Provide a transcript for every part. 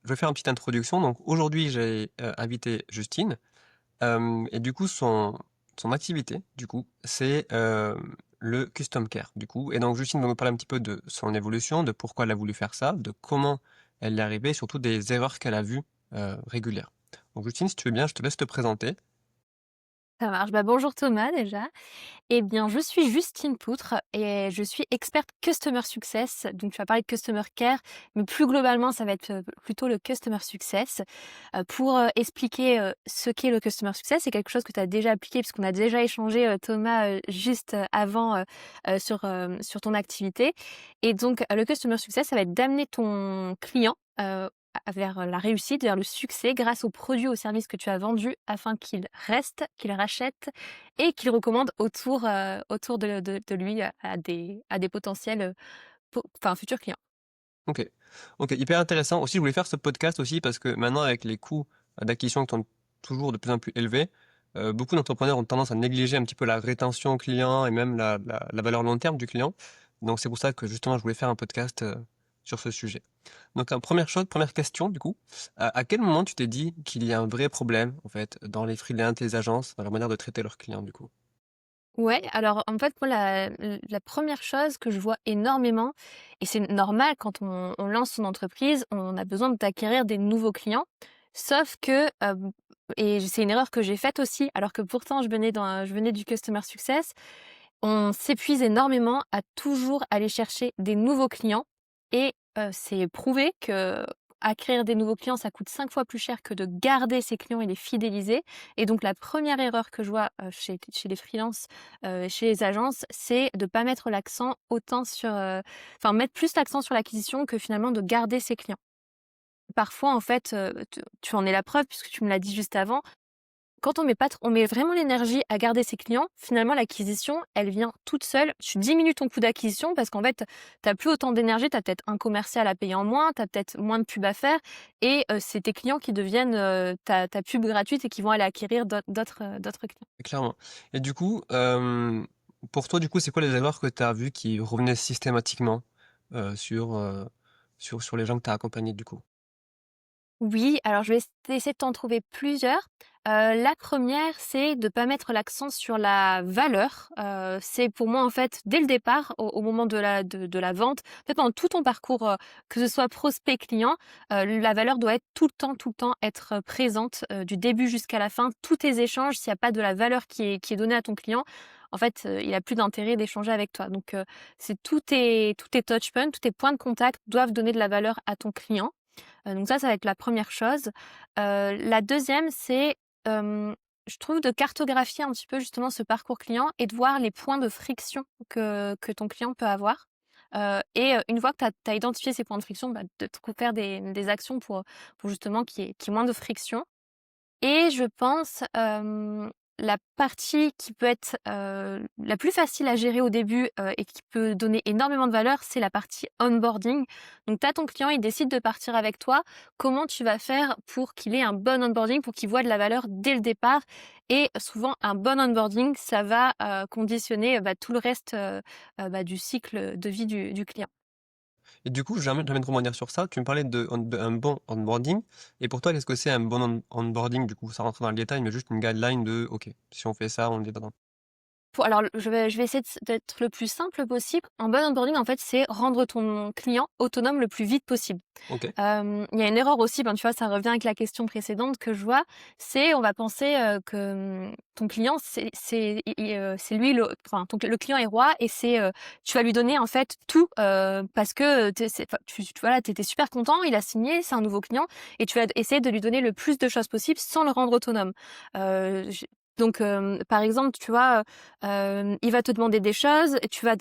je vais faire une petite introduction. Donc aujourd'hui, j'ai, invité Justine, et du coup son activité, du coup, c'est, le custom care, du coup. Et donc Justine va nous parler un petit peu de son évolution, de pourquoi elle a voulu faire ça, de comment elle y est arrivée, surtout des erreurs qu'elle a vues, régulières. Donc Justine, si tu veux bien, je te laisse te présenter. Ça marche. Bah, bonjour Thomas déjà. Eh bien, je suis Justine Poutre et je suis experte Customer Success. Donc, tu vas parler de Customer Care, mais plus globalement, ça va être plutôt le Customer Success. Pour expliquer ce qu'est le Customer Success, c'est quelque chose que tu as déjà appliqué puisqu'on a déjà échangé, Thomas, juste avant sur ton activité. Et donc, le Customer Success, ça va être d'amener ton client vers la réussite, vers le succès grâce aux produits, aux services que tu as vendus afin qu'il reste, qu'il rachète et qu'il recommande autour de lui à des potentiels, futurs clients. OK. OK, hyper intéressant. Aussi, je voulais faire ce podcast aussi parce que maintenant avec les coûts, d'acquisition qui sont toujours de plus en plus élevés, beaucoup d'entrepreneurs ont tendance à négliger un petit peu la rétention client et même la valeur long terme du client. Donc c'est pour ça que justement je voulais faire un podcast, sur ce sujet. Donc première chose, première question du coup, à quel moment tu t'es dit qu'il y a un vrai problème en fait dans les freelances, les agences, dans la manière de traiter leurs clients du coup? Ouais, alors en fait, moi, la 1re chose que je vois énormément et c'est normal quand on lance son entreprise, on a besoin d'acquérir des nouveaux clients. Sauf que, et c'est une erreur que j'ai faite aussi, alors que pourtant je venais du customer success, on s'épuise énormément à toujours aller chercher des nouveaux clients et c'est prouvé qu'acquérir des nouveaux clients, ça coûte 5 fois plus cher que de garder ses clients et les fidéliser. Et donc la première erreur que je vois, chez les freelances, chez les agences, c'est de pas mettre l'accent autant sur, mettre plus l'accent sur l'acquisition que finalement de garder ses clients. Parfois en fait, tu en es la preuve puisque tu me l'as dit juste avant, quand on met vraiment l'énergie à garder ses clients, finalement l'acquisition, elle vient toute seule. Tu diminues ton coût d'acquisition parce qu'en fait, tu as plus autant d'énergie, tu as peut-être un commercial à payer en moins, tu as peut-être moins de pub à faire et c'est tes clients qui deviennent, ta pub gratuite et qui vont aller acquérir d'autres clients. Clairement. Et du coup, pour toi, du coup, c'est quoi les erreurs que tu as vues qui revenaient systématiquement, sur, sur les gens que tu as accompagnés, du coup? Oui, alors je vais essayer de t'en trouver plusieurs. La première, c'est de pas mettre l'accent sur la valeur. C'est pour moi, en fait, dès le départ, au moment de la vente, en fait, pendant tout ton parcours, que ce soit prospect, client, la valeur doit être tout le temps être, présente, du début jusqu'à la fin. Tous tes échanges, s'il y a pas de la valeur qui est donnée à ton client, en fait, il a plus d'intérêt d'échanger avec toi. Donc, c'est tous tes touch points, tous tes points de contact doivent donner de la valeur à ton client. Donc ça va être la première chose. La deuxième, c'est, hem, je trouve de cartographier un petit peu justement ce parcours client et de voir les points de friction que ton client peut avoir. Une fois que tu as identifié ces points de friction, bah, de faire des actions pour justement qu'il y ait moins de friction. Et je pense, la partie qui peut être, la plus facile à gérer au début, et qui peut donner énormément de valeur, c'est la partie onboarding. Donc tu as ton client, il décide de partir avec toi. Comment tu vas faire pour qu'il ait un bon onboarding, pour qu'il voit de la valeur dès le départ? Et souvent un bon onboarding, ça va, conditionner, tout le reste, du cycle de vie du client. Et du coup, jamais de rebondir sur ça. Tu me parlais d'un bon onboarding et pour toi, qu'est-ce que c'est un bon onboarding, du coup? Sans rentrer dans le détail, mais juste une guideline de: «OK, si on fait ça, on est dedans». Alors, je vais essayer d'être le plus simple possible. Un bon onboarding, en fait, c'est rendre ton client autonome le plus vite possible. OK. Il y a une erreur aussi, tu vois, ça revient avec la question précédente que je vois, c'est on va penser, que, ton client c'est lui le client est roi et tu vas lui donner en fait tout, parce que, voilà, tu étais super content, il a signé, c'est un nouveau client et tu vas essayer de lui donner le plus de choses possibles sans le rendre autonome. J donc, par exemple, tu vois, il va te demander des choses et tu vas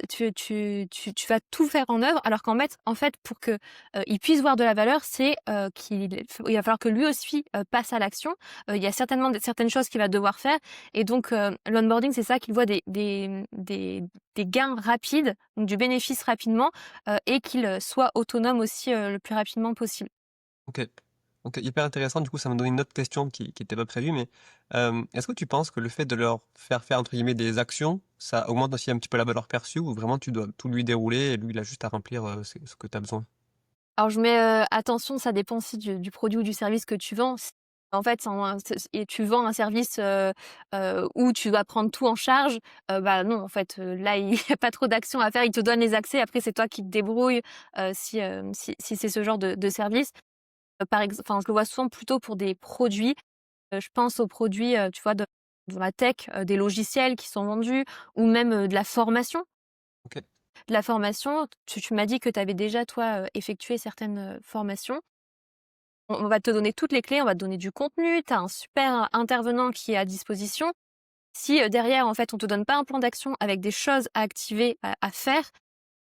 tout faire en œuvre alors qu'en fait, pour que il puisse voir de la valeur, c'est, il va falloir que lui aussi, passe à l'action. Il y a certainement certaines choses qu'il va devoir faire et donc, l'onboarding, c'est ça qu'il voit des gains rapides, donc du bénéfice rapidement, et qu'il, soit autonome aussi, le plus rapidement possible. OK. OK, hyper intéressant. Du coup, ça me donne une autre question qui était pas prévue, mais, est-ce que tu penses que le fait de leur faire entre guillemets «des actions», ça augmente aussi un petit peu la valeur perçue ou vraiment tu dois tout lui dérouler et lui il a juste à remplir, ce que tu as besoin? Alors je mets, attention, ça dépend aussi du produit ou du service que tu vends. Si en fait, et tu vends un service, où tu dois prendre tout en charge, bah, non, en fait, là, il y a pas trop d'action à faire. Ils te donnent les accès, après c'est toi qui te débrouilles, si c'est ce genre de service. Enfin, je le vois souvent plutôt pour des produits. Je pense aux produits, tu vois, dans la tech, des logiciels qui sont vendus ou même, de la formation. OK. De la formation, tu m'as dit que tu avais déjà toi, effectué certaines, formations. On va te donner toutes les clés, on va te donner du contenu, tu as un super intervenant qui est à disposition. Si, derrière, en fait, on te donne pas un plan d'action avec des choses à activer, à faire,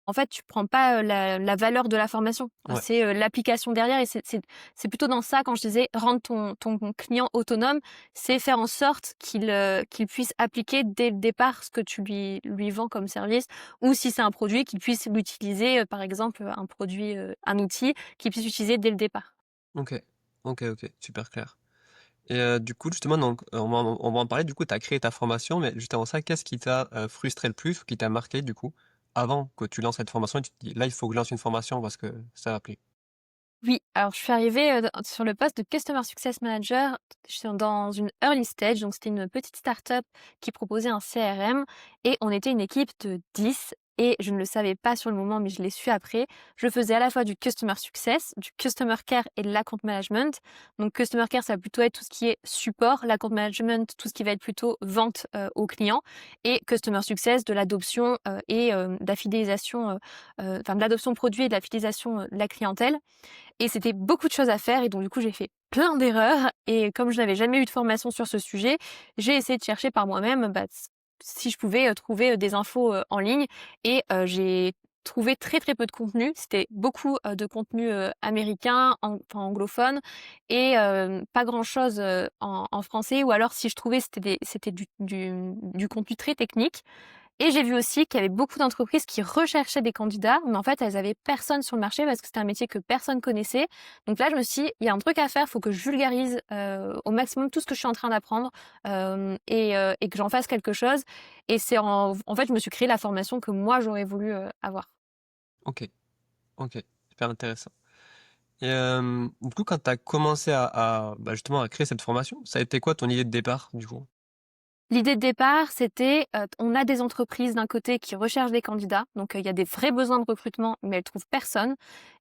en fait, tu prends pas, la valeur de la formation. Ouais. C'est, l'application derrière et c'est plutôt dans ça quand je disais rendre ton client autonome, c'est faire en sorte qu'il puisse appliquer dès le départ ce que tu lui vends comme service ou si c'est un produit, qu'il puisse l'utiliser, par exemple, un produit, un outil, qu'il puisse utiliser dès le départ. OK. OK, OK, super clair. Et du coup, justement, donc, on va en parler. Du coup, tu as créé ta formation, mais juste avant ça, qu'est-ce qui t'a, frustré le plus ou qui t'a marqué, du coup, avant que tu lances cette formation et tu te dis: «Là, il faut que je lance une formation parce que ça va plu». Oui, alors je suis arrivée, sur le poste de Customer Success Manager. Je suis dans une early stage, donc c'était une petite start-up qui proposait un CRM et on était une équipe de 10 et je ne le savais pas sur le moment, mais je l'ai su après. Je faisais à la fois du Customer Success, du Customer Care et de l'Account Management. Donc Customer Care, ça va plutôt être tout ce qui est support, l'Account Management, tout ce qui va être plutôt vente, aux clients et Customer Success, de l'adoption, de la fidélisation, enfin de l'adoption produit et de la fidélisation, de la clientèle. Et c'était beaucoup de choses à faire et donc du coup, j'ai fait plein d'erreurs et comme je n'avais jamais eu de formation sur ce sujet, j'ai essayé de chercher par moi-même, bah, si je pouvais, trouver, des infos, en ligne et j'ai trouvé très, très peu de contenu. C'était beaucoup, de contenu, américain, enfin anglophone et pas grand-chose, en français ou alors si je trouvais, c'était du contenu très technique. Et j'ai vu aussi qu'il y avait beaucoup d'entreprises qui recherchaient des candidats, mais en fait, elles avaient personne sur le marché parce que c'était un métier que personne connaissait. Donc là, je me suis dit: «Il y a un truc à faire, il faut que je vulgarise, au maximum tout ce que je suis en train d'apprendre, et que j'en fasse quelque chose» et c'est en fait, je me suis créé la formation que moi, j'aurais voulu, avoir. OK, OK, super intéressant. Et du coup, quand tu as commencé bah, justement à créer cette formation, ça a été quoi ton idée de départ, du coup? L'idée de départ, c'était, on a des entreprises d'un côté qui recherchent des candidats, donc il y a des vrais besoins de recrutement, mais elles trouvent personne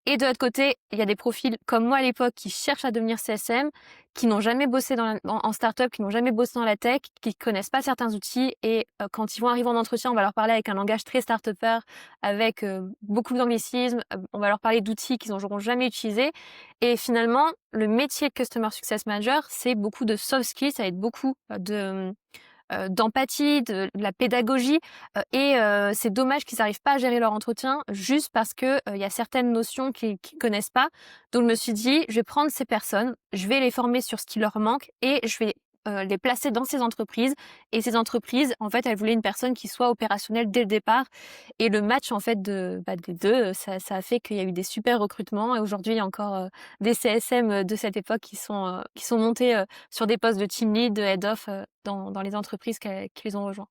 et de l'autre côté, il y a des profils comme moi à l'époque qui cherchent à devenir CSM, qui n'ont jamais bossé en start-up, qui n'ont jamais bossé dans la tech, qui connaissent pas certains outils et quand ils vont arriver en entretien, on va leur parler avec un langage très start-upper, avec, beaucoup d'anglicismes, on va leur parler d'outils qu'ils n'auront jamais utilisés et finalement, le métier de Customer Success Manager, c'est beaucoup de soft skills, ça va être beaucoup, d'empathie, de la pédagogie, c'est dommage qu'ils n'arrivent pas à gérer leur entretien juste parce que, il y a certaines notions qu'ils connaissent pas. Donc je me suis dit: «Je vais prendre ces personnes, je vais les former sur ce qui leur manque et je vais, les placer dans ces entreprises» et ces entreprises, en fait, elles voulaient une personne qui soit opérationnelle dès le départ et le match, en fait, des 2, ça a fait qu'il y a eu des super recrutements et aujourd'hui, il y a encore, des CSM, de cette époque qui sont montés, sur des postes de team lead, de head of, dans les entreprises qui les ont rejoints.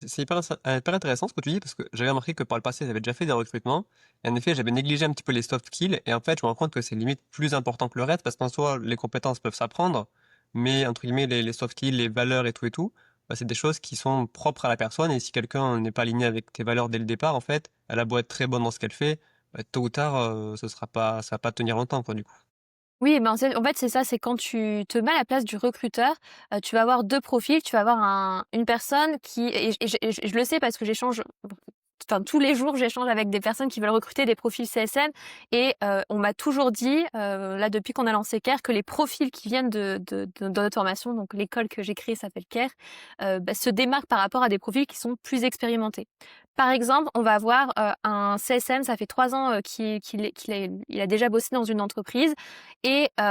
C'est hyper intéressant ce que tu dis parce que j'avais remarqué que par le passé, j'avais déjà fait des recrutements et en effet, j'avais négligé un petit peu les soft skills et en fait, je me rends compte que c'est limite plus important que le reste parce qu'en soi, les compétences peuvent s'apprendre, mais entre guillemets, les soft skills, les valeurs et tout, bah, c'est des choses qui sont propres à la personne et si quelqu'un n'est pas aligné avec tes valeurs dès le départ, en fait, elle a beau être très bonne dans ce qu'elle fait, bah, tôt ou tard, ça va pas tenir longtemps, quoi, du coup. Oui, ben, en fait, c'est ça, c'est quand tu te mets à la place du recruteur, tu vas avoir 2 profils. Tu vas avoir une personne qui et je le sais parce que j'échange enfin tous les jours, j'échange avec des personnes qui veulent recruter des profils CSM et on m'a toujours dit, là depuis qu'on a lancé Care, que les profils qui viennent de notre formation, donc l'école que j'ai créée s'appelle Care, bah, se démarquent par rapport à des profils qui sont plus expérimentés. Par exemple, on va avoir, un CSM, ça fait 3 ans, qu'il a déjà bossé dans une entreprise et il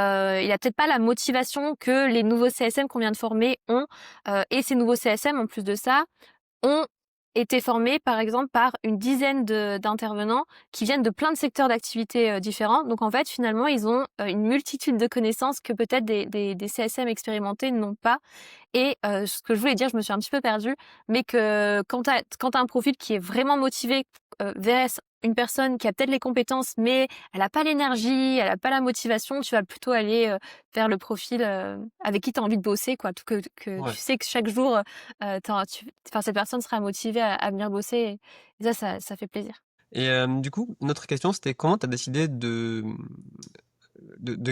a peut-être pas la motivation que les nouveaux CSM qu'on vient de former ont, et ces nouveaux CSM, en plus de ça, ont été formés, par exemple, par une dizaine d'intervenants qui viennent de plein de secteurs d'activité, différents. Donc en fait, finalement, ils ont, une multitude de connaissances que peut-être des CSM expérimentés n'ont pas et ce que je voulais dire, je me suis un petit peu perdue, mais que quand tu as un profil qui est vraiment motivé, versus une personne qui a peut-être les compétences, mais elle a pas l'énergie, elle a pas la motivation, tu vas plutôt aller, vers le profil, avec qui tu as envie de bosser quoi, que tu Ouais. sais que chaque jour, cette personne sera motivée à venir bosser et ça fait plaisir. Et du coup, une autre question, c'était comment tu as décidé de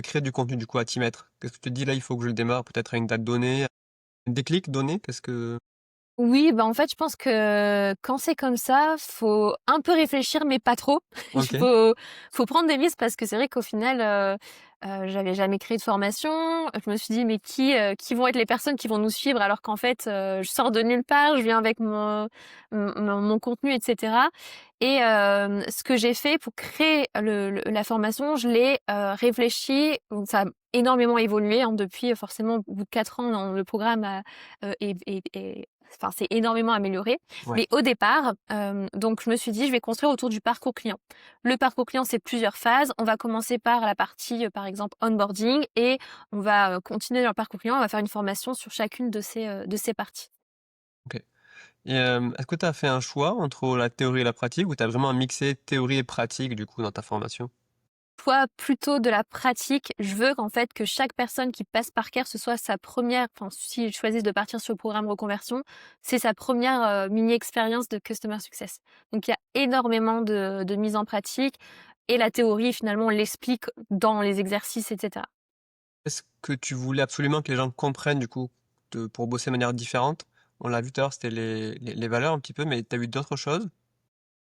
créer du contenu, du coup, à t'y mettre? Qu'est-ce que tu te dis: «Là, il faut que je le démarre peut-être à une date donnée», un déclic donné? Qu'est-ce que Oui, bah, en fait, je pense que quand c'est comme ça, faut un peu réfléchir, mais pas trop. Il OK, faut prendre des risques parce que c'est vrai qu'au final, j'avais jamais créé de formation. Je me suis dit: «Mais qui vont être les personnes qui vont nous suivre?» alors qu'en fait, je sors de nulle part, je viens avec mon contenu et cetera et ce que j'ai fait pour créer la formation, je l'ai, réfléchi, donc ça a énormément évolué, hein, depuis, forcément au bout de 4 ans, le programme a, est enfin, c'est énormément amélioré. ouais. Mais au départ, donc je me suis dit: «Je vais construire autour du parcours client». Le parcours client, c'est plusieurs phases. On va commencer par la partie, par exemple onboarding et on va, continuer dans le parcours client. On va faire une formation sur chacune de ces parties. OK. Et est-ce que tu as fait un choix entre la théorie et la pratique ou tu as vraiment mixé théorie et pratique, du coup, dans ta formation? Toi, plutôt de la pratique, je veux qu'en fait, que chaque personne qui passe par Care, ce soit sa première enfin, s'ils choisissent de partir sur le programme reconversion, c'est sa première mini expérience de customer success. Donc il y a énormément de mise en pratique et la théorie, finalement, on l'explique dans les exercices et cetera. Est-ce que tu voulais absolument que les gens comprennent, du coup, pour bosser de manière différente? On l'a vu tout à l'heure, c'était les valeurs un petit peu, mais tu as vu d'autres choses?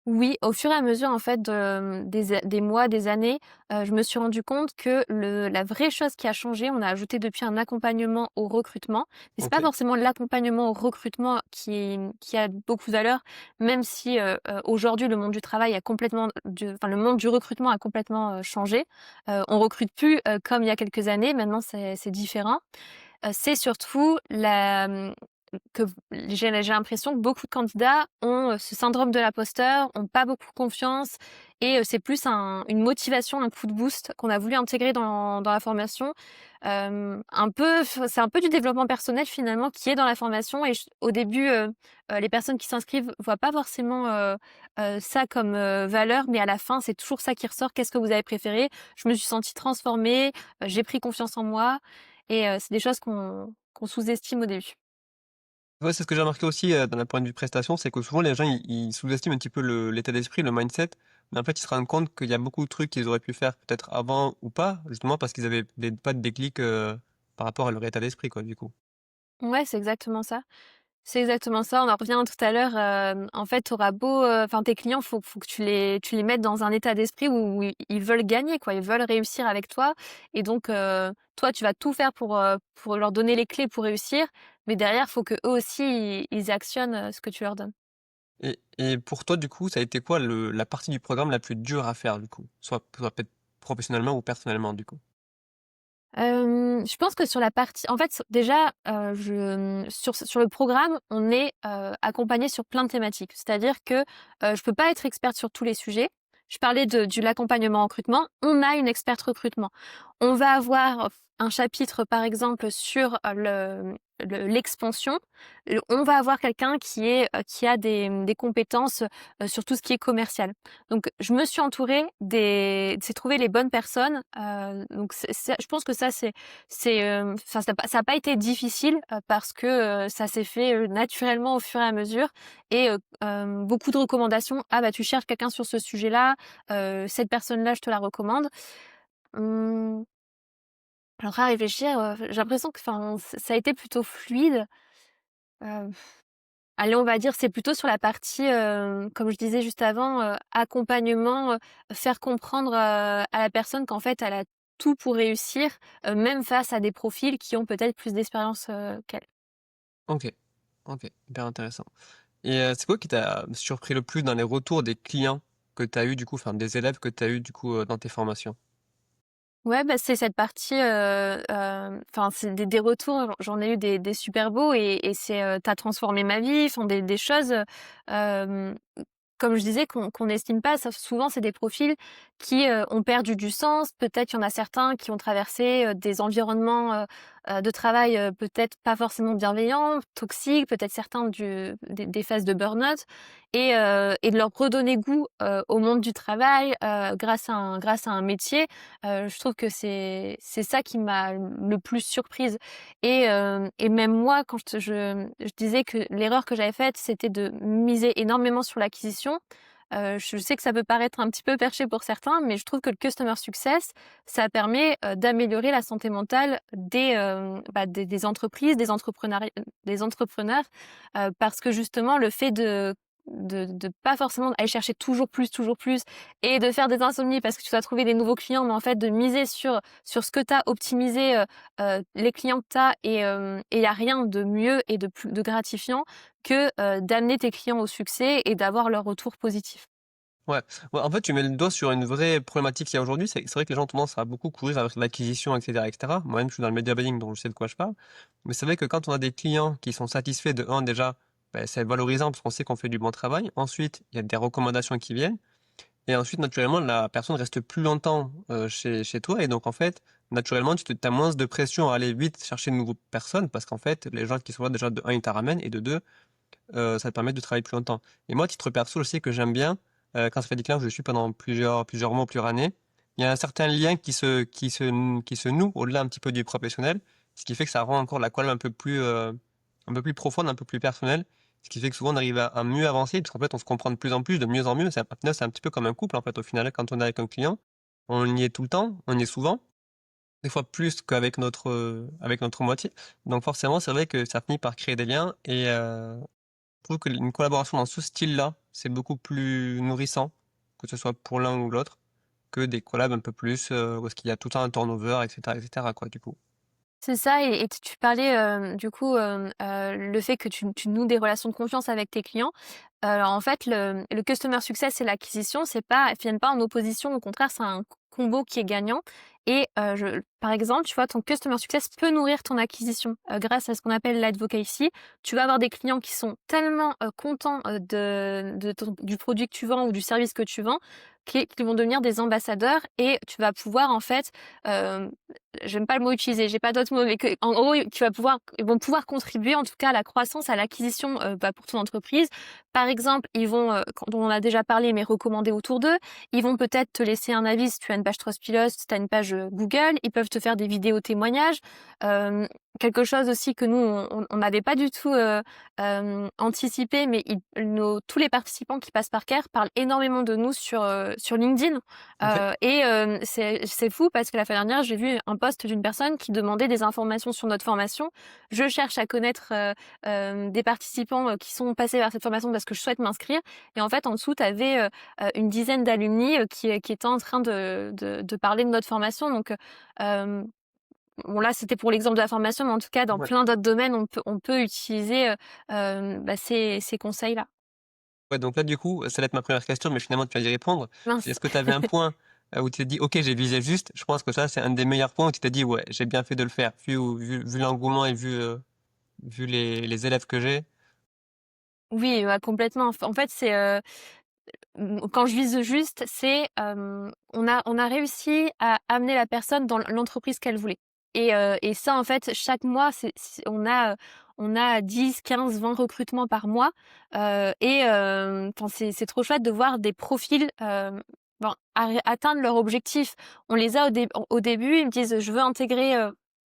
Oui, au fur et à mesure en fait des mois, des années, je me suis rendu compte que la vraie chose qui a changé, on a ajouté depuis un accompagnement au recrutement. Mais c'est pas OK, forcément l'accompagnement au recrutement qui a beaucoup de valeur, même si, aujourd'hui le monde du travail a complètement le monde du recrutement a complètement, changé. On recrute plus, comme il y a quelques années, maintenant c'est différent. C'est surtout que j'ai l'impression que beaucoup de candidats ont, ce syndrome de l'imposteur, ont pas beaucoup confiance et c'est plus une motivation, un coup de boost qu'on a voulu intégrer dans la formation. C'est un peu du développement personnel finalement qui est dans la formation et au début, les personnes qui s'inscrivent voient pas forcément, ça comme, valeur, mais à la fin, c'est toujours ça qui ressort: «Qu'est-ce que vous avez préféré?» Je me suis sentie transformée, j'ai pris confiance en moi et c'est des choses qu'on sous-estime au début. ouais, c'est ce que j'ai remarqué aussi, dans la point de vue prestation, c'est que souvent les gens ils sous-estiment un petit peu l'état d'esprit, le mindset, mais en fait, ils se rendent compte qu'il y a beaucoup de trucs qu'ils auraient pu faire peut-être avant ou pas, justement parce qu'ils avaient pas de déclic, par rapport à leur état d'esprit, quoi, du coup. Ouais, c'est exactement ça. C'est exactement ça. On en revient tout à l'heure, en fait, tu auras beau, enfin tes clients, faut que tu les mettes dans un état d'esprit où ils veulent gagner quoi, ils veulent réussir avec toi et donc toi, tu vas tout faire pour leur donner les clés pour réussir, mais derrière, faut qu'eux aussi, ils actionnent, ce que tu leur donnes. Et pour toi, du coup, ça a été quoi la partie du programme la plus dure à faire, du coup? Soit peut-être professionnellement ou personnellement, du coup? Je pense que sur la partie en fait, déjà, sur le programme, on est, accompagné sur plein de thématiques. C'est-à-dire que, je peux pas être experte sur tous les sujets. Je parlais de l'accompagnement en recrutement, on a une experte recrutement. On va avoir un chapitre, par exemple, sur, l'expansion. On va avoir quelqu'un qui a des compétences, sur tout ce qui est commercial. Donc je me suis entourée j'ai trouvé les bonnes personnes, donc je pense que enfin ça a pas été difficile, parce que, ça s'est fait, naturellement au fur et à mesure et beaucoup de recommandations. «Ah bah, tu cherches quelqu'un sur ce sujet-là, cette personne-là, je te la recommande». Mmh, alors à réfléchir, j'ai l'impression que enfin, ça a été plutôt fluide, heu allez, on va dire, c'est plutôt sur la partie, comme je disais juste avant, accompagnement, faire comprendre, à la personne qu'en fait, elle a tout pour réussir, même face à des profils qui ont peut-être plus d'expérience, qu'elle. OK, OK, hyper intéressant. Et c'est quoi qui t'a surpris le plus dans les retours des clients que tu as eu, du coup, enfin des élèves que tu as eu, du coup, dans tes formations? Ouais, bah, c'est cette partie, enfin, c'est des retours, j'en ai eu des super beaux et c'est, «Tu transformé ma vie», enfin des choses, hem comme je disais, qu'on n'estime pas, ça souvent c'est des profils qui, ont perdu du sens. Peut-être il y en a certains qui ont traversé, des environnements, de travail, peut-être pas forcément bienveillants, toxiques, peut-être certains des phases de burn-out et de leur redonner goût, au monde du travail, grâce à un métier. Je trouve que c'est ça qui m'a le plus surprise et même moi quand je disais que l'erreur que j'avais faite, c'était de miser énormément sur l'acquisition. Je sais que ça peut paraître un petit peu perché pour certains, mais je trouve que le customer success, ça permet, d'améliorer la santé mentale des entreprises, des entrepreneurs, parce que justement le fait de pas forcément aller chercher toujours plus et de faire des insomnies parce que tu dois trouver des nouveaux clients, mais en fait de miser sur ce que tu as optimisé, les clients que tu as et il y a rien de mieux et de gratifiant que, d'amener tes clients au succès et d'avoir leur retour positif. Ouais, ouais, en fait, tu mets le doigt sur une vraie problématique qu'il y a aujourd'hui. C'est vrai que les gens ont tendance à beaucoup courir vers l'acquisition, etc., etc. Moi-même, je suis dans le media buying, donc je sais de quoi je parle. Mais c'est vrai que quand on a des clients qui sont satisfaits de un, déjà, ben, c'est valorisant parce qu'on sait qu'on fait du bon travail. Ensuite, il y a des recommandations qui viennent. Et ensuite, naturellement, la personne reste plus longtemps chez toi. Et donc, en fait, naturellement, as moins de pression à aller vite chercher de nouvelles personnes parce qu'en fait, les gens qui sont là, déjà, de un, ils te ramènent et de deux, ça te permet de travailler plus longtemps. Et moi, à titre perso, je sais que j'aime bien, quand ça fait des clients que je suis pendant plusieurs mois, plusieurs années, il y a un certain lien qui se noue au-delà un petit peu du professionnel, ce qui fait que ça rend encore la collab un peu plus profonde, un peu plus personnelle, ce qui fait que souvent on arrive à mieux avancer, parce qu'en fait on se comprend de plus en plus, de mieux en mieux. C'est un petit peu comme un couple en fait, au final, quand on est avec un client, on y est tout le temps, on y est souvent, des fois plus qu'avec avec notre moitié. Donc forcément, c'est vrai que ça finit par créer des liens et je trouve que une collaboration dans ce style-là, c'est beaucoup plus nourrissant, que ce soit pour l'un ou l'autre, que des collabs un peu plus, où est-ce qu'il y a tout le temps un turnover, et cetera, quoi, du coup. C'est ça et tu parlais, du coup, le fait que tu noues des relations de confiance avec tes clients. En fait, le customer success et l'acquisition, c'est pas viennent pas en opposition, au contraire, c'est un combo qui est gagnant et je par exemple, tu vois, ton customer success peut nourrir ton acquisition, grâce à ce qu'on appelle l'advocacy. Tu vas avoir des clients qui sont tellement, contents, du produit que tu vends ou du service que tu vends, qui vont devenir des ambassadeurs et tu vas pouvoir en fait, hem j'aime pas le mot utiliser, j'ai pas d'autres mots, mais que, en gros, ils vont pouvoir contribuer en tout cas à la croissance, à l'acquisition, pour ton entreprise. Par exemple, ils vont, quand on en a déjà parlé, mais recommander autour d'eux. Ils vont peut-être te laisser un avis si tu as une page Trustpilot, si tu as une page, Google. Ils peuvent te faire des vidéos témoignages. Hem, Quelque chose aussi que nous on n'avait pas du tout, anticipé, mais tous les participants qui passent par Care parlent énormément de nous sur LinkedIn. OK. C'est fou parce que la fois dernière, j'ai vu un post d'une personne qui demandait des informations sur notre formation. Je cherche à connaître, des participants, qui sont passés par cette formation parce que je souhaite m'inscrire et en fait, en dessous, tu avais, une dizaine d'alumni, qui étaient en train de parler de notre formation donc bon là, c'était pour l'exemple de la formation, mais en tout cas, dans Ouais. plein d'autres domaines, on peut utiliser, ces conseils-là. Ouais, donc là, du coup, ça va être ma première question, mais finalement, tu vas y répondre. C'est Mince. est-ce que tu avais un point, où tu t'es dit: «OK, j'ai visé juste»? Je pense que ça, c'est un des meilleurs points où tu t'es dit: «Ouais, j'ai bien fait de le faire», vu l'engouement et vu les élèves que j'ai. Oui, ouais, complètement. En fait, quand je vise juste, c'est, on a réussi à amener la personne dans l'entreprise qu'elle voulait et ça, en fait, chaque mois, on a 10, 15, 20 recrutements par mois, enfin, c'est trop chouette de voir des profils, ben, atteindre leur objectif. On les a au début, ils me disent: «Je veux intégrer,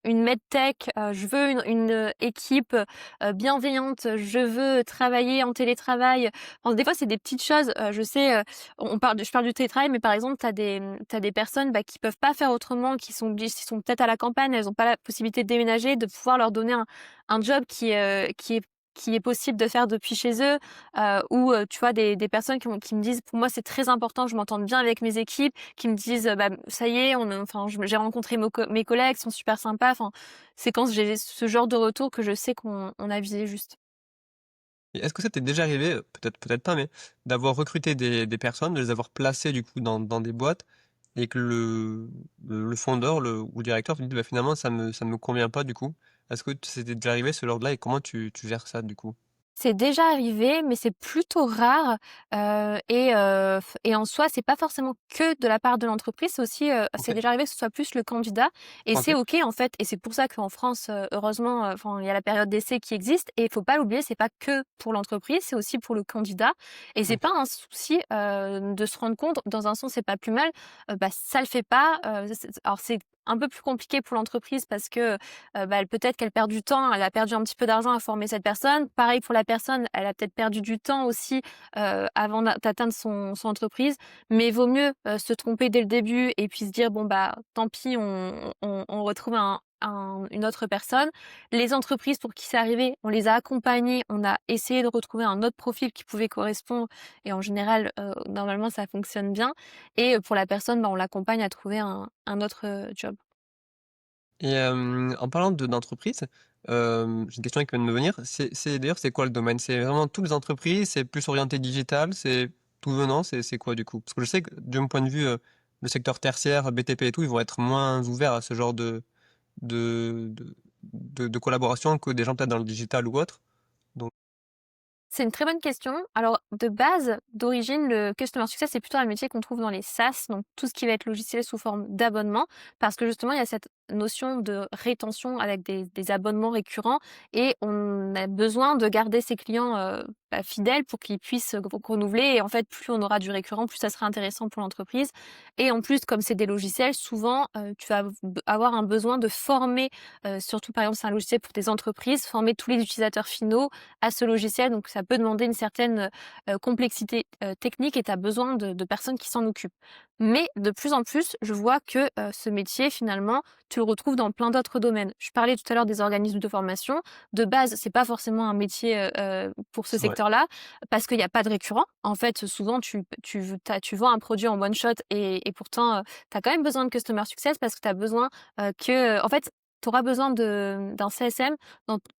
une medtech, je veux une équipe, bienveillante, je veux travailler en télétravail». Enfin, des fois, c'est des petites choses, je sais, je parle du télétravail, mais par exemple, tu des personnes, bah, qui peuvent pas faire autrement, qui sont peut-être à la campagne, elles ont pas la possibilité de déménager, de pouvoir leur donner un job qui est possible de faire depuis chez eux, ou, tu vois, des personnes qui me disent: «Pour moi, c'est très important que je m'entende bien avec mes équipes», qui me disent, «Bah, ça y est, j'ai rencontré mes collègues, ils sont super sympas». Enfin, c'est quand j'ai ce genre de retour que je sais qu'on a visé juste. Et est-ce que ça t'est déjà arrivé, peut-être pas, mais d'avoir recruté des personnes, de les avoir placées du coup dans des boîtes et que le fondeur ou le directeur te dit: «Bah, finalement ça ne me convient pas du coup». Est-ce que c'était déjà arrivé ce genre-là et comment tu gères ça du coup? C'est déjà arrivé, mais c'est plutôt rare, et en soi, c'est pas forcément que de la part de l'entreprise, c'est aussi, c'est OK, déjà arrivé que ce soit plus le candidat et c'est OK. OK, en fait et c'est pour ça qu'en France, heureusement, enfin, il y a la période d'essai qui existe et il faut pas l'oublier, c'est pas que pour l'entreprise, c'est aussi pour le candidat et c'est OK. pas un souci, de se rendre compte dans un sens, c'est pas plus mal, bah, ça le fait pas, alors c'est un peu plus compliqué pour l'entreprise parce que, bah, peut-être qu'elle perd du temps, elle a perdu un petit peu d'argent à former cette personne. Pareil pour la personne, elle a peut-être perdu du temps aussi, avant d'atteindre son entreprise. Mais vaut mieux, se tromper dès le début et puis se dire: «Bon, bah, tant pis, on retrouve une autre personne». Les entreprises pour qui c'est arrivé, on les a accompagnées, on a essayé de retrouver un autre profil qui pouvait correspondre et en général, normalement ça fonctionne bien et pour la personne, bah, on l'accompagne à trouver un autre, job. Et en parlant d'entreprise, j'ai une question qui vient de me venir. C'est d'ailleurs, c'est quoi le domaine? C'est vraiment toutes les entreprises? C'est plus orienté digital? C'est tout venant? C'est quoi du coup? Parce que je sais que de mon point de vue, le secteur tertiaire, BTP et tout, ils vont être moins ouverts à ce genre de de de collaboration que des gens peut-être dans le digital ou autre. Donc C'est une très bonne question. Alors, de base, d'origine, le customer success, c'est plutôt un métier qu'on trouve dans les SaaS, donc tout ce qui va être logiciel sous forme d'abonnement, parce que justement, il y a cette notion de rétention avec des abonnements récurrents et on a besoin de garder ses clients bah, fidèles pour qu'ils puissent renouveler. Et en fait, plus on aura du récurrent, plus ça sera intéressant pour l'entreprise. Et en plus, comme c'est des logiciels, souvent, tu vas avoir un besoin de former, surtout par exemple, c'est un logiciel pour des entreprises, former tous les utilisateurs finaux à ce logiciel. Donc ça peut demander une certaine, complexité, technique et tu as besoin de personnes qui s'en occupent. Mais de plus en plus, je vois que, ce métier finalement, tu le retrouves dans plein d'autres domaines. Je parlais tout à l'heure des organismes de formation. De base, c'est pas forcément un métier, pour ce c'est vrai. secteur-là, parce qu'il y a pas de récurrent. En fait, souvent tu vends un produit en one shot et pourtant, tu as quand même besoin de customer success parce que tu as besoin, en fait, tu auras besoin d'un CSM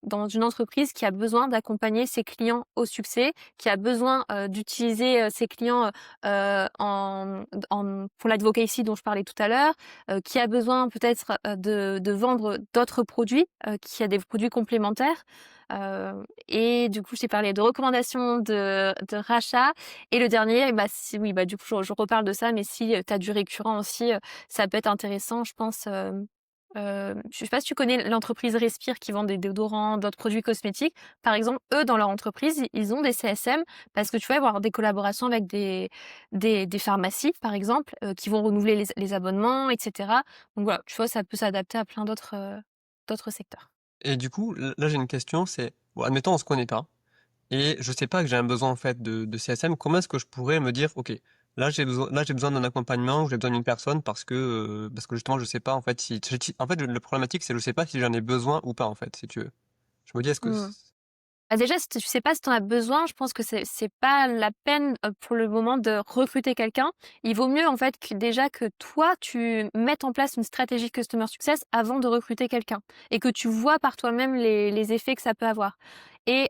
dans une entreprise qui a besoin d'accompagner ses clients au succès, qui a besoin, d'utiliser, ses clients, pour l'advocacy dont je parlais tout à l'heure, qui a besoin peut-être, de vendre d'autres produits, qui a des produits complémentaires, et du coup, je t'ai parlé de recommandations, de rachat et le dernier, bah, si oui, bah, du coup, je reparle de ça, mais si, tu as du récurrent aussi, ça peut être intéressant, je pense, je sais pas si tu connais l'entreprise Respire qui vend des déodorants, d'autres produits cosmétiques. Par exemple, eux, dans leur entreprise, ils ont des CSM parce que tu vas avoir des collaborations avec des pharmacies, par exemple, qui vont renouveler les abonnements, et cetera. Donc voilà, tu vois, ça peut s'adapter à plein d'autres secteurs. Et du coup, là, j'ai une question, c'est bon, admettons, on se connaît pas. Et je sais pas que j'ai un besoin en fait de CSM. Comment est-ce que je pourrais me dire: «OK, là j'ai besoin d'un accompagnement ou j'ai besoin d'une personne parce que justement je sais pas en fait si» en fait le problématique c'est je sais pas si j'en ai besoin ou pas en fait, si tu veux. Je me dis: «Est-ce que c» Mmh. Bah, déjà, si tu sais pas si tu en as besoin, je pense que c'est pas la peine, pour le moment de recruter quelqu'un. Il vaut mieux, en fait, que déjà que toi, tu mettes en place une stratégie customer success avant de recruter quelqu'un et que tu vois par toi-même les effets que ça peut avoir et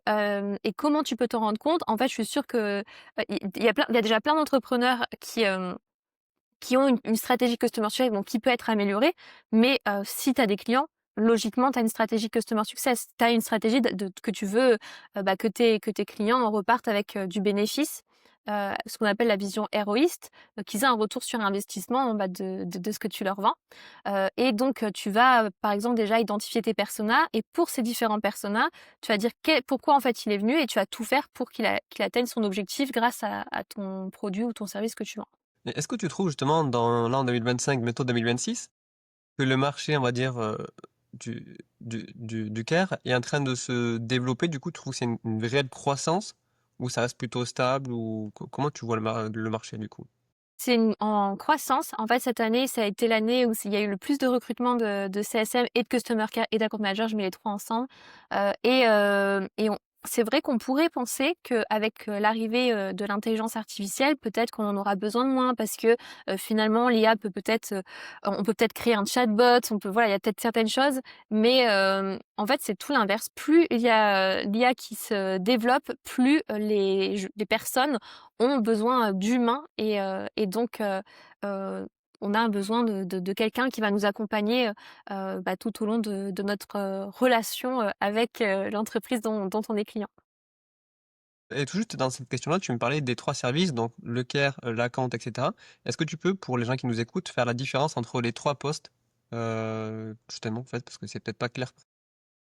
comment tu peux t'en rendre compte? En fait, je suis sûre que, il y a déjà plein d'entrepreneurs qui ont une stratégie customer success, donc qui peut être améliorée. Mais si tu as des clients, logiquement, tu as une stratégie customer success. Tu as une stratégie que tu veux, bah, que tes clients repartent avec, du bénéfice, ce qu'on appelle la vision héroïste, qu'ils aient un retour sur investissement, bah, de ce que tu leur vends. Et donc tu vas, par exemple, déjà identifier tes personas et pour ces différents personas, tu vas dire pourquoi en fait il est venu et tu vas tout faire pour qu'il atteigne son objectif grâce à ton produit ou ton service que tu vends. mais est-ce que tu trouves justement là en 2025, bientôt 2026, que le marché on va dire, du care est en train de se développer? Du coup, tu trouves que c'est une réelle croissance ou ça reste plutôt stable ou comment tu vois le marché du coup? C'est en croissance. En fait, cette année, ça a été l'année où il y a eu le plus de recrutement de CSM et de Customer Care et d'Account Manager, je mets les 3 ensemble. Et c'est vrai qu'on pourrait penser qu'avec, l'arrivée, de l'intelligence artificielle, peut-être qu'on en aura besoin de moins parce que, finalement l'IA peut-être, on peut peut-être créer un chatbot, voilà, il y a peut-être certaines choses, mais en fait, c'est tout l'inverse. Plus il y a, l'IA qui se développe, plus, les personnes ont besoin, d'humains et donc heu, on a un besoin de quelqu'un qui va nous accompagner, bah, tout au long de notre, relation, avec, l'entreprise dont on est client. Et tout juste dans cette question-là, tu me parlais des 3 services, donc le care, l'account et cetera. Est-ce que tu peux, pour les gens qui nous écoutent, faire la différence entre les 3 postes? Justement, en fait, parce que c'est peut-être pas clair.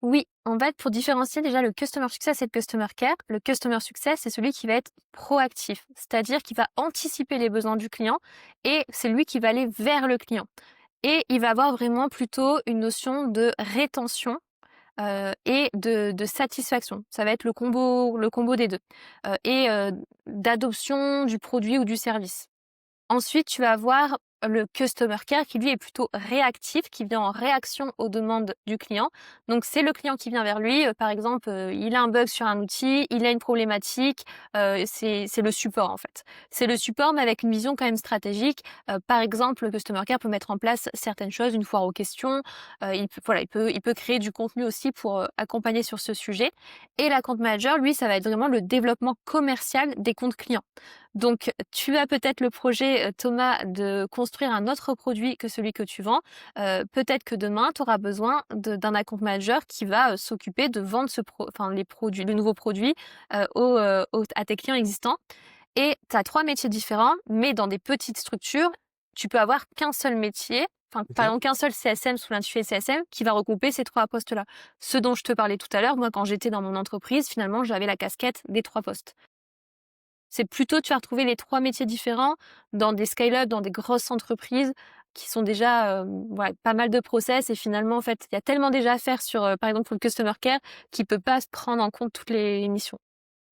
Oui, en fait, pour différencier déjà le customer success et le customer care, le customer success, c'est celui qui va être proactif, c'est-à-dire qui va anticiper les besoins du client et c'est lui qui va aller vers le client. Et il va avoir vraiment plutôt une notion de rétention et de satisfaction. Ça va être le combo des 2 et d'adoption du produit ou du service. Ensuite, tu vas avoir le customer care qui lui est plutôt réactif, qui vient en réaction aux demandes du client. Donc c'est le client qui vient vers lui, par exemple, il a un bug sur un outil, il a une problématique, c'est le support en fait. C'est le support mais avec une vision quand même stratégique. Par exemple, le customer care peut mettre en place certaines choses, une foire aux questions, il peut créer du contenu aussi pour, accompagner sur ce sujet et l'account manager, lui, ça va être vraiment le développement commercial des comptes clients. Donc, tu as peut-être le projet, Thomas, de construire un autre produit que celui que tu vends. Peut-être que demain, tu auras besoin d'un account manager qui va, s'occuper de vendre les produits, le nouveau produit, à tes clients existants. Et tu as 3 métiers différents, mais dans des petites structures, tu peux avoir qu'un seul métier, enfin, par OK. exemple, qu'un seul CSM sous l'intitulé CSM qui va regrouper ces 3 postes-là. Ce dont je te parlais tout à l'heure, moi, quand j'étais dans mon entreprise, finalement, j'avais la casquette des 3 postes. C'est plutôt tu vas retrouver les 3 métiers différents dans des scale-up, dans des grosses entreprises qui sont déjà, ouais, pas mal de process et finalement, en fait, il y a tellement déjà à faire sur, par exemple, le customer care qui peut pas se prendre en compte toutes les missions.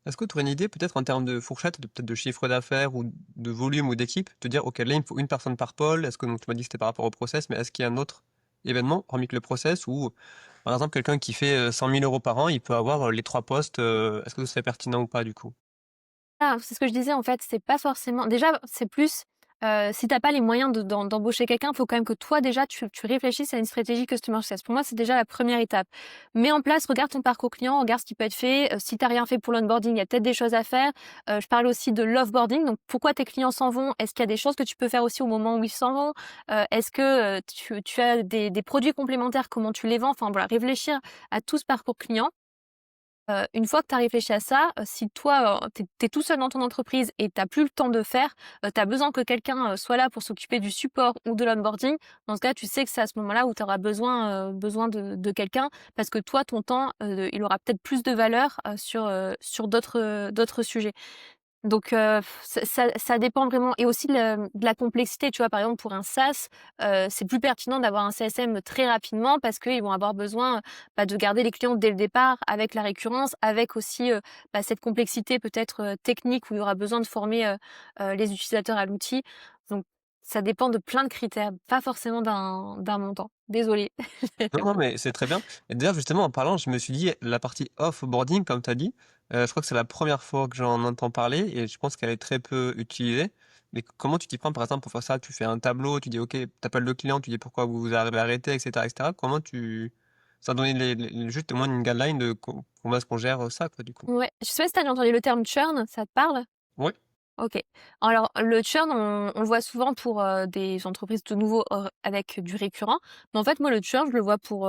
Est-ce que tu aurais une idée peut-être en termes de fourchette, de peut-être de chiffre d'affaires ou de volume ou d'équipe? Te dire: «OK, là, il me faut une personne par pôle». Est-ce que donc tu m'as dit que c'était par rapport au process, mais est-ce qu'il y a un autre événement hormis que le process ou par exemple quelqu'un qui fait, 100 000 € par an, il peut avoir, les 3 postes, est-ce que ce serait pertinent ou pas du coup? Ah, c'est ce que je disais en fait, c'est pas forcément déjà, c'est plus, si tu as pas les moyens d'embaucher quelqu'un, il faut quand même que toi déjà tu réfléchisses à une stratégie customer success. Pour moi, c'est déjà la première étape. Mets en place, regarde ton parcours client, regarde ce qui peut être fait, si tu as rien fait pour l'onboarding, il y a peut-être des choses à faire. Je parle aussi de l'offboarding, donc pourquoi tes clients s'en vont? Est-ce qu'il y a des choses que tu peux faire aussi au moment où ils s'en vont? Est-ce que, tu as des produits complémentaires, comment tu les vends? Enfin voilà, réfléchir à tout ce parcours client. Une fois que tu as réfléchi à ça, si toi, tu es tout seul dans ton entreprise et tu as plus le temps de faire, tu as besoin que quelqu'un, soit là pour s'occuper du support ou de l'onboarding, dans ce cas, tu sais que c'est à ce moment-là où tu auras besoin de quelqu'un parce que toi, ton temps, il aura peut-être plus de valeur, sur d'autres sujets. Donc ça dépend vraiment et aussi de la complexité, tu vois? Par exemple, pour un SaaS, c'est plus pertinent d'avoir un CSM très rapidement parce qu'ils vont avoir besoin, bah, de garder les clients dès le départ avec la récurrence, avec aussi, bah, cette complexité peut-être, technique où il y aura besoin de former, les utilisateurs à l'outil. Donc ça dépend de plein de critères, pas forcément d'un montant. Désolée. Non, non, mais c'est très bien et d'ailleurs, justement, en parlant, je me suis dit, la partie off-boarding, comme tu as dit, je crois que c'est la première fois que j'en entends parler et je pense qu'elle est très peu utilisée. Mais comment tu t'y prends, par exemple, pour faire ça? Tu fais un tableau, tu dis: «OK», tu appelles le client, tu dis pourquoi vous vous avez arrêté et cetera et cetera. Comment tu sans donner juste au moins une guideline de comment est-ce qu'on gère, ça, quoi, du coup? Ouais, je sais pas si tu as déjà entendu le terme churn, ça te parle? Ouais. OK. Alors le churn, on le voit souvent pour, des entreprises de nouveau avec du récurrent. Mais en fait, moi, le churn, je le vois pour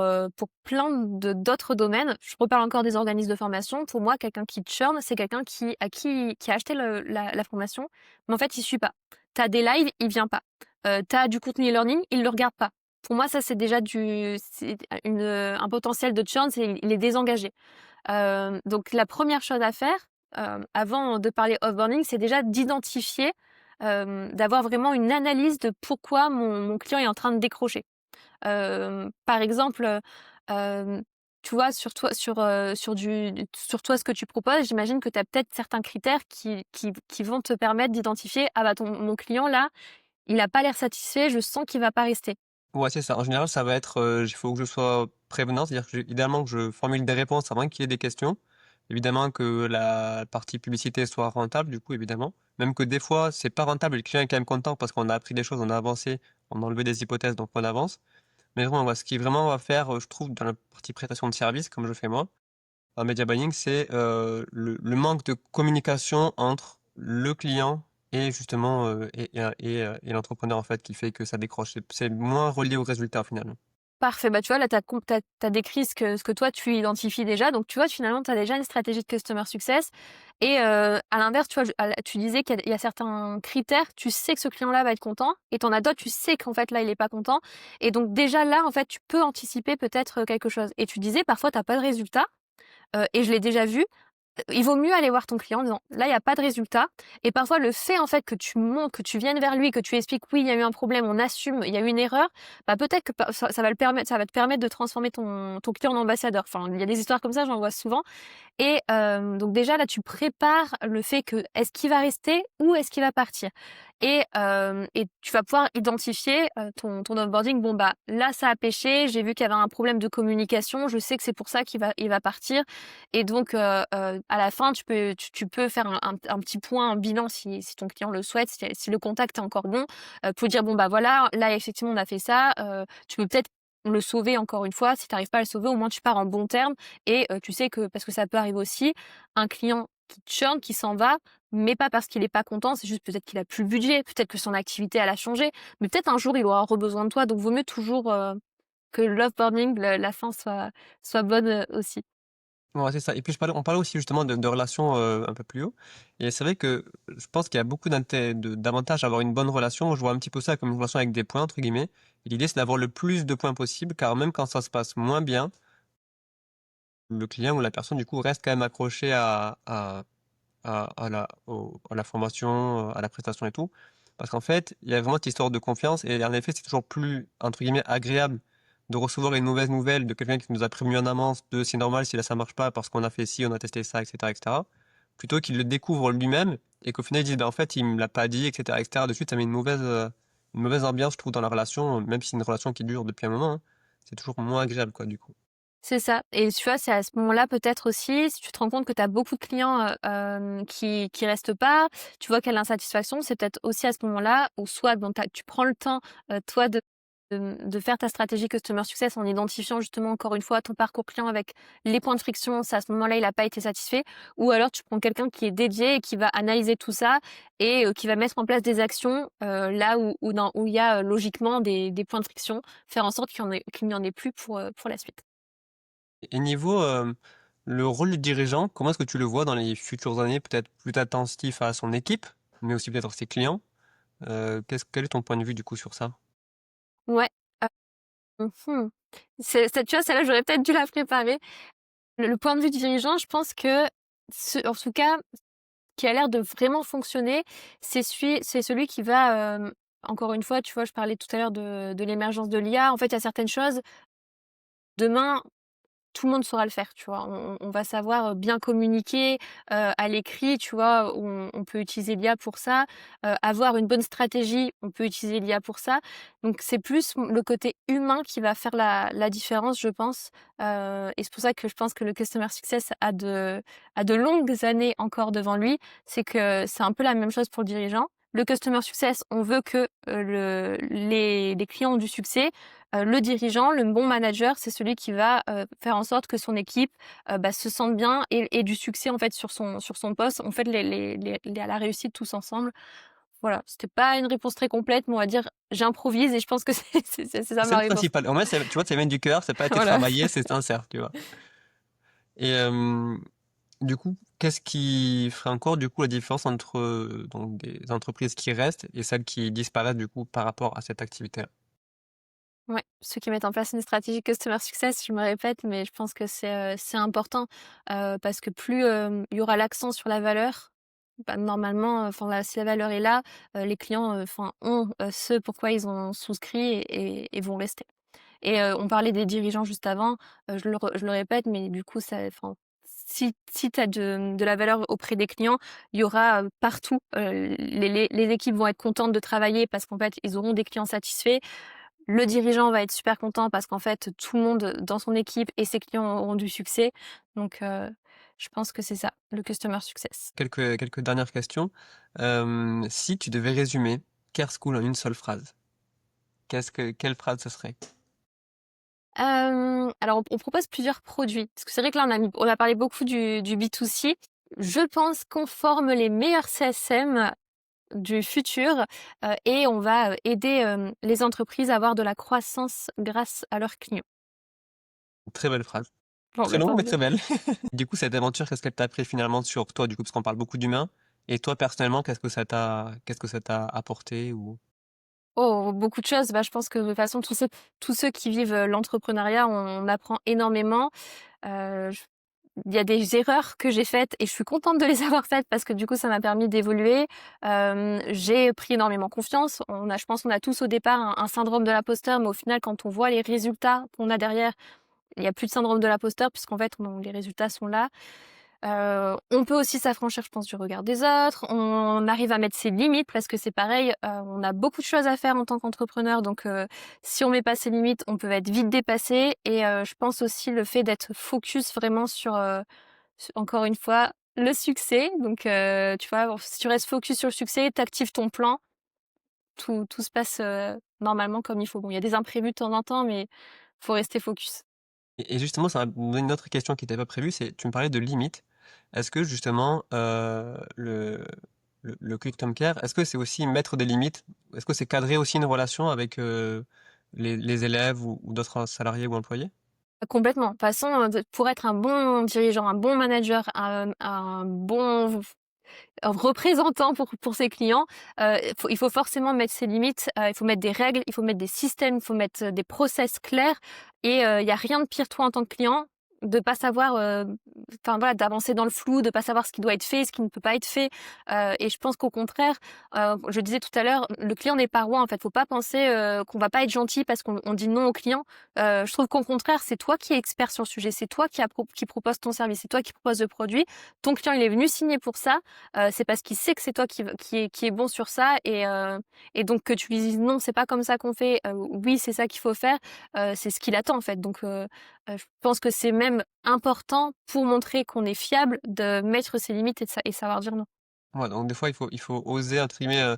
plein d'autres domaines. Je reparle encore des organismes de formation. Pour moi, quelqu'un qui churn, c'est quelqu'un qui a acheté la formation, mais en fait, il suit pas. Tu as des lives, il vient pas. Tu as du contenu e-learning, il le regarde pas. Pour moi, ça, c'est déjà un potentiel de churn, c'est il est désengagé. Donc la première chose à faire, avant de parler offboarding, c'est déjà d'identifier, d'avoir vraiment une analyse de pourquoi mon client est en train de décrocher. Par exemple, tu vois, sur toi, ce que tu proposes, j'imagine que tu as peut-être certains critères qui vont te permettre d'identifier: «Ah bah, mon client là, il a pas l'air satisfait, je sens qu'il va pas rester». Ouais, c'est ça. En général, ça va être, il faut que je sois prévenant, c'est-à-dire que idéalement que je formule des réponses avant qu'il y ait des questions. Évidemment que la partie publicité soit rentable, du coup, évidemment. Même que des fois, c'est pas rentable et le client est quand même content parce qu'on a appris des choses, on a avancé, on a enlevé des hypothèses, donc on avance. Mais vraiment, ouais, ce qui vraiment va faire, je trouve, dans la partie prestation de service, comme je fais moi, en media buying, c'est, le manque de communication entre le client et justement, et l'entrepreneur, en fait, qui fait que ça décroche. C'est moins relié au résultat, finalement. Parfait. Bah, tu vois, là, t'as décrit ce que toi, tu identifies déjà. Donc, tu vois, finalement, tu as déjà une stratégie de customer success. Et à l'inverse, tu vois, tu disais qu'il y a certains critères. Tu sais que ce client-là va être content. Et t'en as d'autres, tu sais qu'en fait, là, il est pas content. Et donc, déjà, là, en fait, tu peux anticiper peut-être quelque chose. Et tu disais, parfois, t'as pas de résultat. Et je l'ai déjà vu. Il vaut mieux aller voir ton client en disant là il y a pas de résultat, et parfois le fait en fait que tu montes, que tu viennes vers lui, que tu expliques oui il y a eu un problème, on assume, il y a eu une erreur, bah peut-être que ça va le permettre, ça va te permettre de transformer ton client en ambassadeur. Enfin il y a des histoires comme ça, j'en vois souvent. Et donc déjà là, tu prépares le fait que est-ce qu'il va rester ou est-ce qu'il va partir? Et tu vas pouvoir identifier, ton onboarding. Bon, bah, là, ça a pêché, j'ai vu qu'il y avait un problème de communication, je sais que c'est pour ça qu'il va partir. Et donc à la fin, tu peux faire un petit point, un bilan si ton client le souhaite, si le contact est encore bon, pour dire: «Bon, bah, voilà, là, effectivement, on a fait ça», tu peux peut-être le sauver encore une fois. Si tu arrives pas à le sauver, au moins tu pars en bons termes. Et tu sais que parce que ça peut arriver aussi, un client qui churn, qui s'en va, mais pas parce qu'il est pas content, c'est juste peut-être qu'il a plus le budget, peut-être que son activité elle a changé, mais peut-être un jour il aura besoin de toi, donc vaut mieux toujours que l'offboarding, la fin soit bonne aussi. Ouais, c'est ça. Et puis on parlait aussi justement de relations un peu plus haut. Et c'est vrai que je pense qu'il y a beaucoup d'avantages à avoir une bonne relation. Je vois un petit peu ça comme une relation avec des points, entre guillemets. Et l'idée, c'est d'avoir le plus de points possible, car même quand ça se passe moins bien, le client ou la personne, du coup, reste quand même accroché à la formation, à la prestation et tout. Parce qu'en fait, il y a vraiment cette histoire de confiance. Et en effet, c'est toujours plus, entre guillemets, agréable de recevoir une mauvaise nouvelle de quelqu'un qui nous a prévenu en avance de c'est normal si là ça marche pas parce qu'on a fait ci, on a testé ça, etc., etc. Plutôt qu'il le découvre lui-même et qu'au final il dise, ben, en fait, il me l'a pas dit, etc., etc. De suite, ça met une mauvaise ambiance, je trouve, dans la relation, même si c'est une relation qui dure depuis un moment, hein. C'est toujours moins agréable, quoi, du coup. C'est ça. Et tu vois, c'est à ce moment-là peut-être aussi, si tu te rends compte que tu as beaucoup de clients qui restent pas, tu vois qu'il y a l'insatisfaction, c'est peut-être aussi à ce moment-là où soit bon, tu prends le temps, toi, de faire ta stratégie customer success en identifiant justement encore une fois ton parcours client avec les points de friction. C'est à ce moment-là il n'a pas été satisfait. Ou alors tu prends quelqu'un qui est dédié et qui va analyser tout ça et qui va mettre en place des actions là où il y a logiquement des points de friction, faire en sorte qu'il n'y en ait plus pour la suite. Et niveau le rôle du dirigeant, comment est-ce que tu le vois dans les futures années, peut-être plus attentif à son équipe, mais aussi peut-être à ses clients? Quel est ton point de vue du coup sur ça? Ouais. Mmh. Tu vois, celle-là, j'aurais peut-être dû la préparer. Le point de vue du dirigeant, je pense que en tout cas, qui a l'air de vraiment fonctionner, c'est celui qui va, encore une fois, tu vois, je parlais tout à l'heure de l'émergence de l'IA. En fait, il y a certaines choses, demain tout le monde saura le faire, tu vois? On va savoir, bien communiquer, à l'écrit, tu vois? On peut utiliser l'IA pour ça. Avoir une bonne stratégie, on peut utiliser l'IA pour ça. Donc c'est plus le côté humain qui va faire la différence, je pense. Et c'est pour ça que je pense que le customer success a de longues années encore devant lui. C'est que c'est un peu la même chose pour le dirigeant. Le customer success, on veut que, les clients ont du succès. Le dirigeant, le bon manager, c'est celui qui va faire en sorte que son équipe bah, se sente bien et du succès en fait sur son poste. On fait la réussite tous ensemble. Voilà, c'était pas une réponse très complète, mais on va dire j'improvise et je pense que c'est ça C'est ma le réponse. principal. Au moins, tu vois, ça vient du cœur, ça n'a pas été Voilà. travaillé, c'est sincère, tu vois. Et du coup, qu'est-ce qui ferait encore du coup la différence entre donc des entreprises qui restent et celles qui disparaissent du coup par rapport à cette activité-là? Ouais, ceux qui mettent en place une stratégie customer success, je me répète, mais je pense que c'est important, parce que plus, il y aura l'accent sur la valeur, bah, normalement, enfin si la valeur est là, les clients, enfin ont, ce pourquoi ils ont souscrit et vont rester. Et on parlait des dirigeants juste avant, je le répète, mais du coup ça enfin, si tu as de la valeur auprès des clients, il y aura, partout, les équipes vont être contentes de travailler parce qu'en fait, ils auront des clients satisfaits. Le dirigeant va être super content parce qu'en fait, tout le monde dans son équipe et ses clients auront du succès. Donc je pense que c'est ça, le customer success. Quelques dernières questions. Si tu devais résumer Care School en une seule phrase, quelle phrase ce serait? Alors on propose plusieurs produits, parce que c'est vrai que là on a parlé beaucoup du B2C. Je pense qu'on forme les meilleurs CSM du futur, et on va, aider, les entreprises à avoir de la croissance grâce à leurs clients. Très belle phrase. Bon, Très bah, longue, tant mais mieux. très belle. Du coup, cette aventure, qu'est-ce qu'elle t'a appris finalement sur toi, du coup, parce qu'on parle beaucoup d'humains. Et toi, personnellement, qu'est-ce que ça t'a apporté ou... Oh, beaucoup de choses. Bah, je pense que de toute façon, tous ceux qui vivent, l'entrepreneuriat, on apprend énormément. Je Il y a des erreurs que j'ai faites et je suis contente de les avoir faites parce que du coup, ça m'a permis d'évoluer. J'ai pris énormément confiance. Je pense qu'on a tous au départ un syndrome de l'imposteur, mais au final, quand on voit les résultats qu'on a derrière, il y a plus de syndrome de l'imposteur puisqu'en fait, les résultats sont là. On peut aussi s'affranchir, je pense, du regard des autres. On arrive à mettre ses limites parce que c'est pareil, on a beaucoup de choses à faire en tant qu'entrepreneur, donc si on met pas ses limites, on peut être vite dépassé. Et je pense aussi le fait d'être focus vraiment sur, encore une fois, le succès. Donc tu vois, si tu restes focus sur le succès, tu actives ton plan, tout se passe normalement comme il faut. Bon, il y a des imprévus de temps en temps, mais faut rester focus. Et justement, ça va me donner une autre question qui n'était pas prévue, c'est, tu me parlais de limites. Est-ce que justement, le Custom Care, est-ce que c'est aussi mettre des limites? Est-ce que c'est cadrer aussi une relation avec les élèves ou d'autres salariés ou employés? Complètement. De toute façon, pour être un bon dirigeant, un bon manager, un bon représentant pour ses clients, il faut forcément mettre ses limites, il faut mettre des règles, il faut mettre des systèmes, il faut mettre, des process clairs. Et il y a rien de pire, toi, en tant que client, de pas savoir, enfin voilà, d'avancer dans le flou, de pas savoir ce qui doit être fait, ce qui ne peut pas être fait. Et je pense qu'au contraire, je disais tout à l'heure, le client n'est pas roi, en fait. Faut pas penser, qu'on va pas être gentil parce qu'on dit non au client. Je trouve qu'au contraire, c'est toi qui es expert sur le sujet, c'est toi qui propose ton service, c'est toi qui propose le produit. Ton client, il est venu signer pour ça, c'est parce qu'il sait que c'est toi qui est bon sur ça. Et donc que tu lui dises: «Non, c'est pas comme ça qu'on fait», «Oui, c'est ça qu'il faut faire», c'est ce qu'il attend, en fait. Donc je pense que c'est même important pour montrer qu'on est fiable de mettre ses limites et savoir dire non. Ouais, donc des fois, il faut oser, entre guillemets,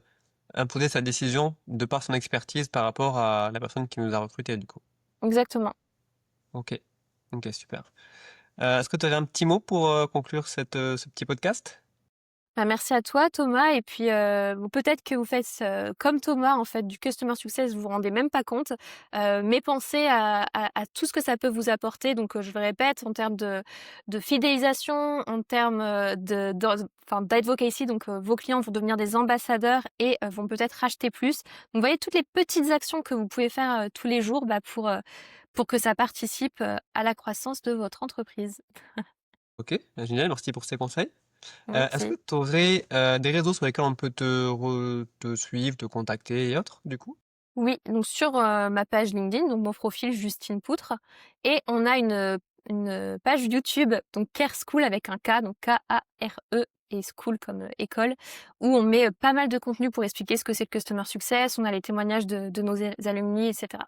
imposer sa décision de par son expertise par rapport à la personne qui nous a recrutés, du coup. Exactement. Ok, ok, super. Est-ce que tu aurais un petit mot pour conclure ce petit podcast? Bah, merci à toi Thomas. Et puis, bon, peut-être que vous faites, comme Thomas, en fait, du customer success, vous vous rendez même pas compte, mais pensez à tout ce que ça peut vous apporter. Donc je le répète, en termes de fidélisation, en termes, enfin d'advocacy. Donc vos clients vont devenir des ambassadeurs et vont peut-être racheter plus. Donc vous voyez toutes les petites actions que vous pouvez faire, tous les jours, bah, pour que ça participe, à la croissance de votre entreprise. Ok, génial, merci pour ces conseils. Est-ce que Merci. tu aurais des réseaux sur lesquels on peut te suivre, te contacter et autres, du coup? Oui, donc sur, ma page LinkedIn, donc mon profil Justine Poutre. Et on a une page YouTube, donc Care School avec un K, donc K-A-R-E, et school comme, école, où on met, pas mal de contenu pour expliquer ce que c'est le customer success. On a les témoignages de nos alumni, et cetera.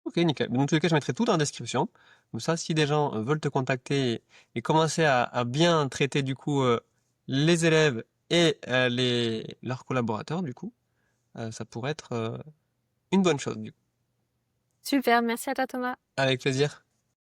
Ok, nickel. Dans tous les cas, je mettrai tout dans la description. Comme ça, si des gens veulent te contacter et commencer à bien traiter, du coup, les élèves et leurs collaborateurs, du coup, ça pourrait être une bonne chose, du coup. Super, merci à toi Thomas. Avec plaisir.